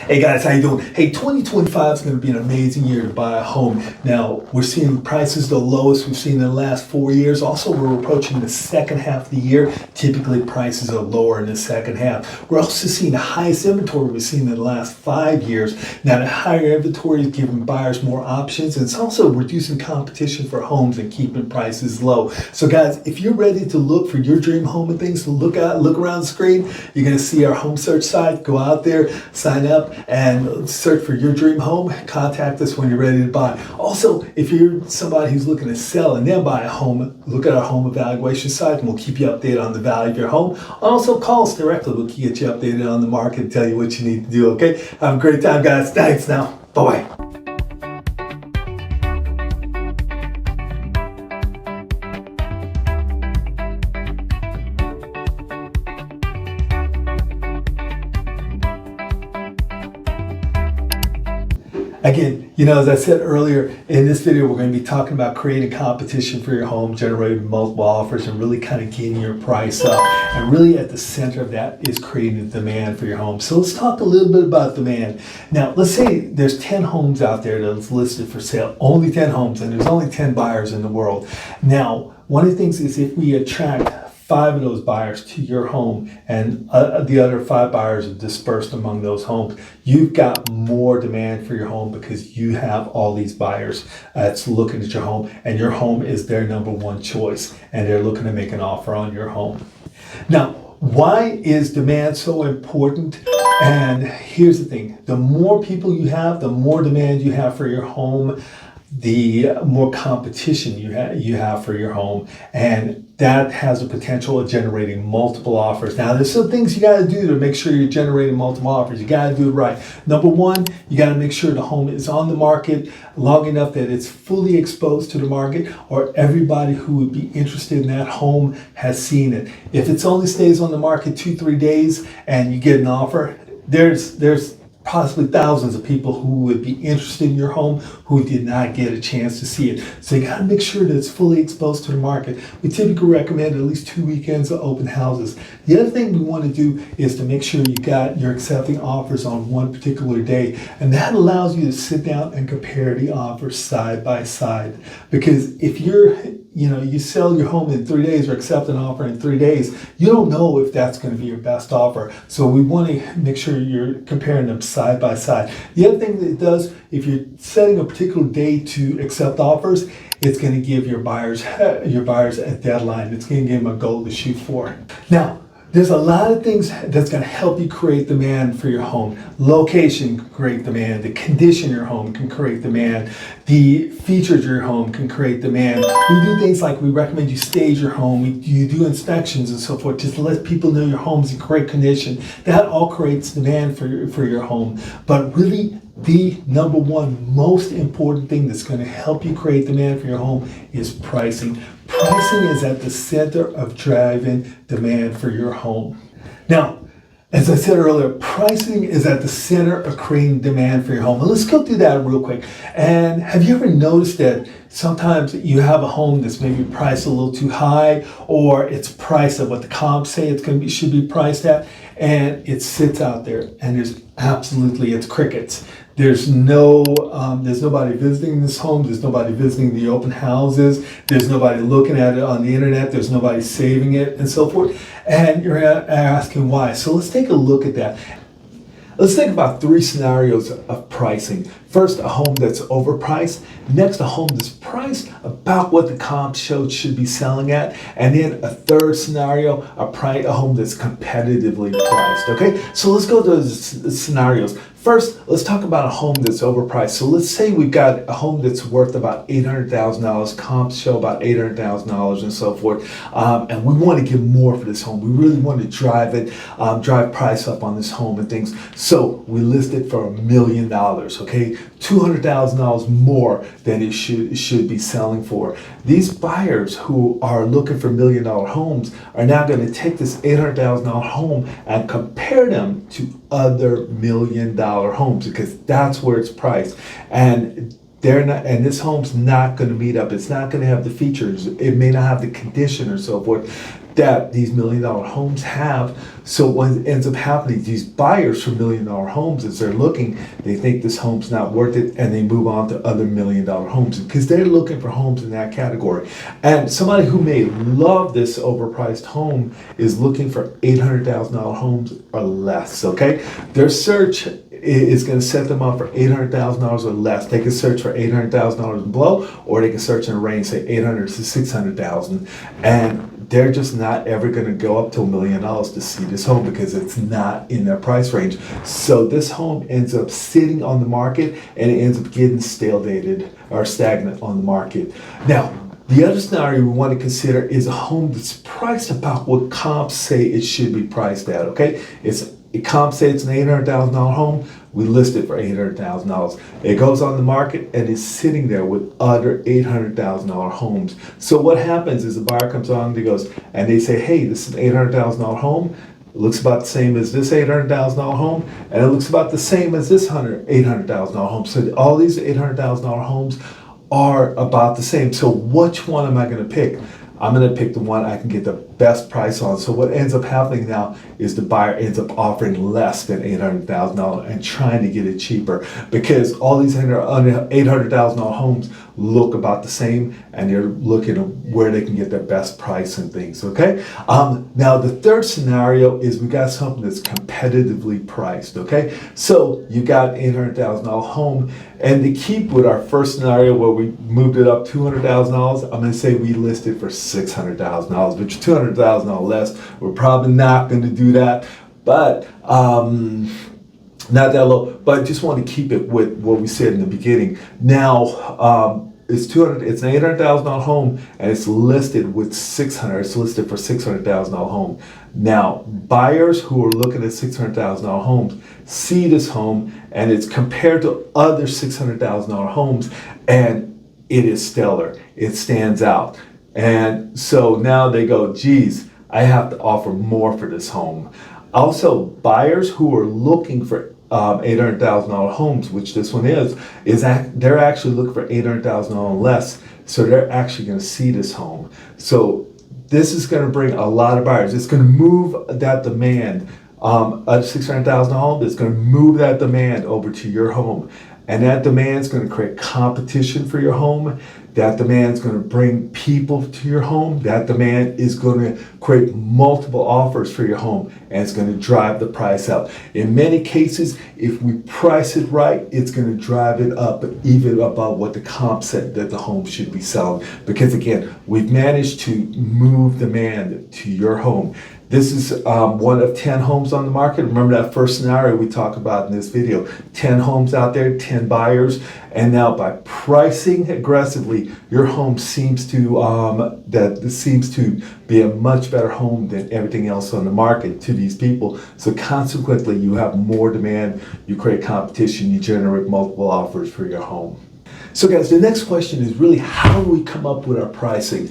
Hey guys, how you doing? Hey, 2025 is going to be an amazing year to buy a home. Now, we're seeing prices the lowest we've seen in the last 4 years. Also, we're approaching the second half of the year. Typically, prices are lower in the second half. We're also seeing the highest inventory we've seen in the last 5 years. Now, the higher inventory is giving buyers more options, and it's also reducing competition for homes and keeping prices low. So guys, if you're ready to look for your dream home and things, look around the screen. You're going to see our home search site. Go out there, sign up, and search for your dream home. Contact us when you're ready to buy. Also, if you're somebody who's looking to sell and then buy a home, look at our home evaluation site and we'll keep you updated on the value of your home. Also, call us directly. We'll get you updated on the market and tell you what you need to do, okay? Have a great time, guys. Thanks now. Bye-bye. Again, as I said earlier, in this video, we're going to be talking about creating competition for your home, generating multiple offers, and really kind of getting your price up. And really at the center of that is creating demand for your home. So let's talk a little bit about demand. Now, let's say there's 10 homes out there that's listed for sale, only 10 homes, and there's only 10 buyers in the world. Now, one of the things is if we attract 5 of those buyers to your home and the other 5 buyers are dispersed among those homes, you've got more demand for your home because you have all these buyers that's looking at your home, and your home is their number one choice, and they're looking to make an offer on your home. Now, why is demand so important? And here's the thing, the more people you have, the more demand you have for your home, the more competition you have for your home, and that has the potential of generating multiple offers. Now, there's some things you got to do to make sure you're generating multiple offers. You got to do it right. Number one, you got to make sure the home is on the market long enough that it's fully exposed to the market, or everybody who would be interested in that home has seen it. If it only stays on the market 2-3 days and you get an offer, there's possibly thousands of people who would be interested in your home who did not get a chance to see it. So you got to make sure that it's fully exposed to the market. We typically recommend at least 2 weekends of open houses. The other thing we want to do is to make sure you're accepting offers on one particular day, and that allows you to sit down and compare the offers side by side. Because if you sell your home in 3 days or accept an offer in 3 days, you don't know if that's going to be your best offer. So we want to make sure you're comparing them side by side. The other thing that it does, if you're setting a particular day to accept offers, it's going to give your buyers a deadline. It's going to give them a goal to shoot for. Now, there's a lot of things that's going to help you create demand for your home. Location can create demand. The condition of your home can create demand. The features of your home can create demand. We do things like we recommend you stage your home. You do inspections and so forth just to let people know your home's in great condition. That all creates demand for your home. But really, the number one most important thing that's going to help you create demand for your home is pricing. Pricing is at the center of driving demand for your home. Now, as I said earlier, pricing is at the center of creating demand for your home. And let's go through that real quick. And have you ever noticed that sometimes you have a home that's maybe priced a little too high, or it's priced at what the comps say should be priced at, and it sits out there and it's crickets. There's nobody visiting this home. There's nobody visiting the open houses. There's nobody looking at it on the internet. There's nobody saving it and so forth. And you're asking why. So let's take a look at that. Let's think about 3 scenarios of pricing. First, a home that's overpriced. Next, a home that's priced about what the comps showed should be selling at. And then a third scenario, a home that's competitively priced. Okay, so let's go to those scenarios. First, let's talk about a home that's overpriced. So let's say we've got a home that's worth about $800,000. Comps show about $800,000 and so forth. And we want to get more for this home. We really want to drive price up on this home and things. So we list it for $1 million, okay? $200,000 more than it should be selling for. These buyers who are looking for $1 million homes are now going to take this $800,000 home and compare them to other $1 million homes, because that's where it's priced. And this home's not going to meet up. It's not going to have the features. It may not have the condition or so forth. that these $1 million homes have. So what ends up happening, these buyers for $1 million homes, as they're looking, they think this home's not worth it, and they move on to other $1 million homes because they're looking for homes in that category. And somebody who may love this overpriced home is looking for $800,000 homes or less, okay? Their search is going to set them up for $800,000 or less. They can search for $800,000 and below, or they can search in a range, say 800 to 600,000, and they're just not ever going to go up to $1 million to see this home because it's not in their price range. So this home ends up sitting on the market, and it ends up getting stale dated or stagnant on the market. Now, the other scenario we want to consider is a home that's priced about what comps say it should be priced at, okay? Comps say it's an $800,000 home, we list it for $800,000. It goes on the market and is sitting there with other $800,000 homes. So what happens is the buyer comes on and they say, hey, this is an $800,000 home. It looks about the same as this $800,000 home, and it looks about the same as this $800,000 home. So all these $800,000 homes are about the same. So which one am I going to pick? I'm going to pick the one I can get the best price on. So what ends up happening now is the buyer ends up offering less than $800,000 and trying to get it cheaper because all these $800,000 homes look about the same, and they're looking at where they can get their best price and things, okay? Now the third scenario is we got something that's competitively priced, okay? So you got $800,000 home, and to keep with our first scenario where we moved it up $200,000, I'm going to say we listed for $600,000, which $200,000 less. We're probably not going to do that, but not that low. But I just want to keep it with what we said in the beginning. Now it's an $800,000 home, and it's listed with $600,000. It's listed for $600,000 home. Now buyers who are looking at $600,000 homes see this home, and it's compared to other $600,000 homes, and it is stellar. It stands out. And so now they go, geez, I have to offer more for this home. Also, buyers who are looking for $800,000 homes, which this one they're actually looking for $800,000 less. So they're actually going to see this home. So this is going to bring a lot of buyers. It's going to move that demand. A $600,000 home is going to move that demand over to your home. And that demand is going to create competition for your home. That demand is going to bring people to your home. That demand is going to create multiple offers for your home, and it's going to drive the price up. In many cases, if we price it right, it's going to drive it up even above what the comp said that the home should be selling. Because again, we've managed to move demand to your home. This is one of 10 homes on the market. Remember that first scenario we talked about in this video. 10 homes out there, 10 buyers. And now by pricing aggressively, your home seems to be a much better home than everything else on the market to these people. So consequently, you have more demand, you create competition, you generate multiple offers for your home. So guys, the next question is really how do we come up with our pricing?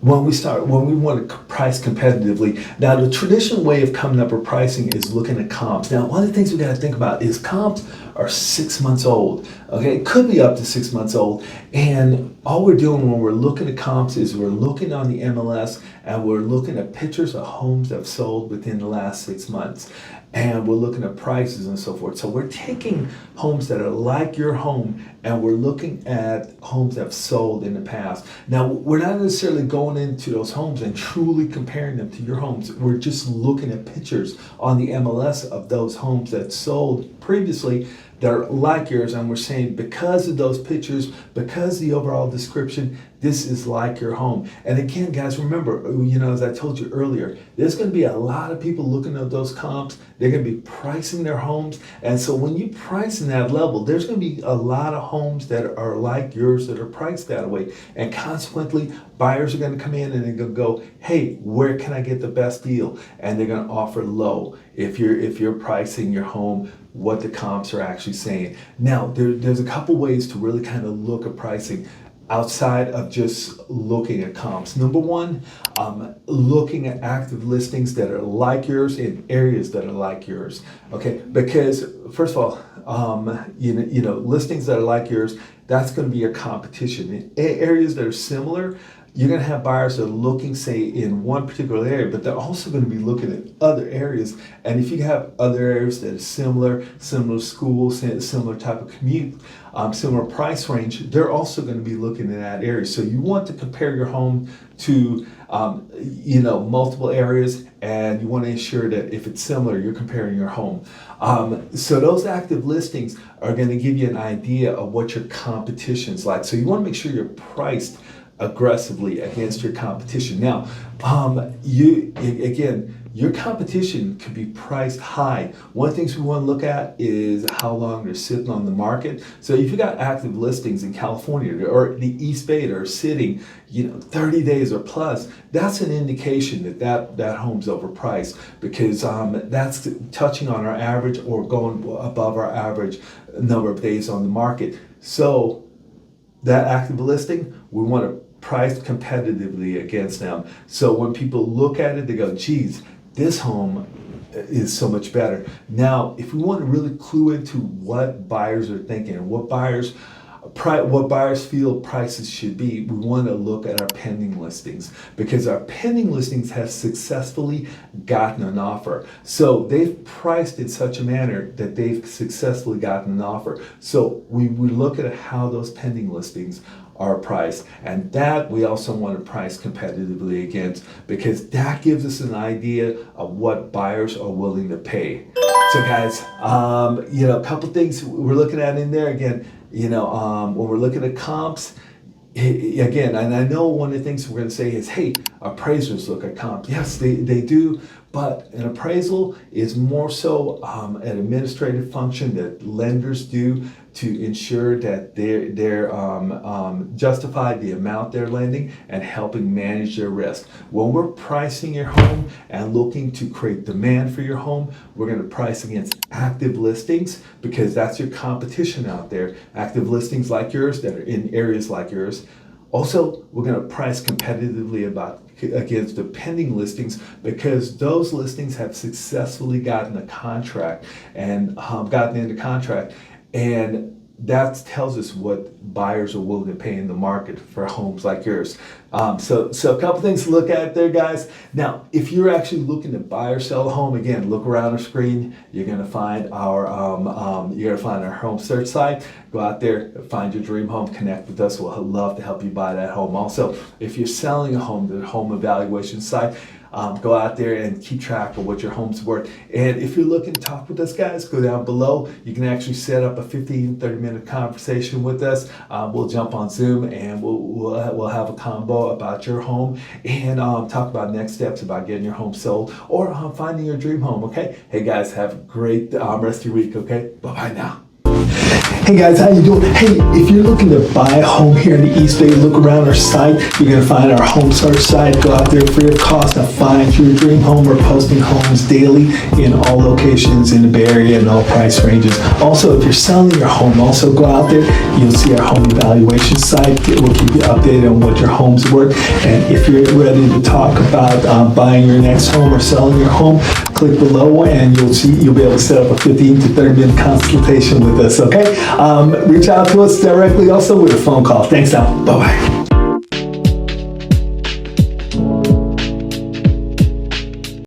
When we want to price competitively. Now, the traditional way of coming up with pricing is looking at comps. Now, one of the things we got to think about is comps are 6 months old. Okay, it could be up to 6 months old. And all we're doing when we're looking at comps is we're looking on the MLS and we're looking at pictures of homes that have sold within the last 6 months. And we're looking at prices and so forth. So we're taking homes that are like your home, and we're looking at homes that have sold in the past. Now, we're not necessarily going into those homes and truly comparing them to your homes. We're just looking at pictures on the MLS of those homes that sold previously that are like yours, and we're saying because of those pictures, because of the overall description, this is like your home. And again, guys, remember, as I told you earlier, there's going to be a lot of people looking at those comps. They're going to be pricing their homes. And so when you price in that level, there's going to be a lot of homes that are like yours that are priced that way. And consequently, buyers are going to come in and they're going to go, hey, where can I get the best deal? And they're going to offer low if you're pricing your home what the comps are actually saying. Now, there's a couple ways to really kind of look at pricing outside of just looking at comps. Number one, looking at active listings that are like yours in areas that are like yours. Okay, because first of all, listings that are like yours, that's going to be your competition. In areas that are similar, you're going to have buyers that are looking, say, in one particular area, but they're also going to be looking at other areas. And if you have other areas that are similar schools, similar type of commute, similar price range, they're also going to be looking in that area. So you want to compare your home to multiple areas, and you want to ensure that if it's similar, you're comparing your home. So those active listings are going to give you an idea of what your competition's like. So you want to make sure you're priced aggressively against your competition. Now, your competition could be priced high. One of the things we want to look at is how long they're sitting on the market. So if you got active listings in California or the East Bay that are sitting, 30 days or plus, that's an indication that home's overpriced, because that's touching on our average or going above our average number of days on the market. So that active listing, we want to price competitively against them. So when people look at it, they go, geez, this home is so much better. Now, if we want to really clue into what buyers are thinking and what buyers feel prices should be, we want to look at our pending listings, because our pending listings have successfully gotten an offer. So they've priced in such a manner that they've successfully gotten an offer. So we look at how those pending listings are priced, and that we also want to price competitively against, because that gives us an idea of what buyers are willing to pay. So guys, a couple things we're looking at in there. Again, when we're looking at comps, again, and I know one of the things we're going to say is, hey, appraisers look at comps. Yes, they do, but an appraisal is more so an administrative function that lenders do to ensure that they're justified the amount they're lending and helping manage their risk. When we're pricing your home and looking to create demand for your home, we're going to price against active listings, because that's your competition out there. Active listings like yours that are in areas like yours. Also, we're going to price competitively against the pending listings, because those listings have successfully gotten a contract and gotten into contract, and that tells us what buyers are willing to pay in the market for homes like yours. So a couple things to look at there, guys. Now, if you're actually looking to buy or sell a home, again, look around our screen. You're going to find our home search site. Go out there, find your dream home, connect with us. We'll love to help you buy that home. Also, if you're selling a home, the home evaluation site. Go out there and keep track of what your home's worth. And if you're looking to talk with us, guys, go down below. You can actually set up a 15-30-minute conversation with us. We'll jump on Zoom and we'll have a combo about your home and talk about next steps about getting your home sold or finding your dream home. Okay? Hey guys, have a great rest of your week. Okay? Bye-bye now. Hey guys, how you doing? Hey, if you're looking to buy a home here in the East Bay, look around our site. You're going to find our home search site. Go out there free of cost and find your dream home. We're posting homes daily in all locations in the Bay Area and all price ranges. Also, if you're selling your home, also go out there. You'll see our home evaluation site. We'll keep you updated on what your home's worth. And if you're ready to talk about buying your next home or selling your home, click below and you'll be able to set up a 15 to 30-minute consultation with us, okay? Reach out to us directly also with a phone call. Thanks now. Bye-bye.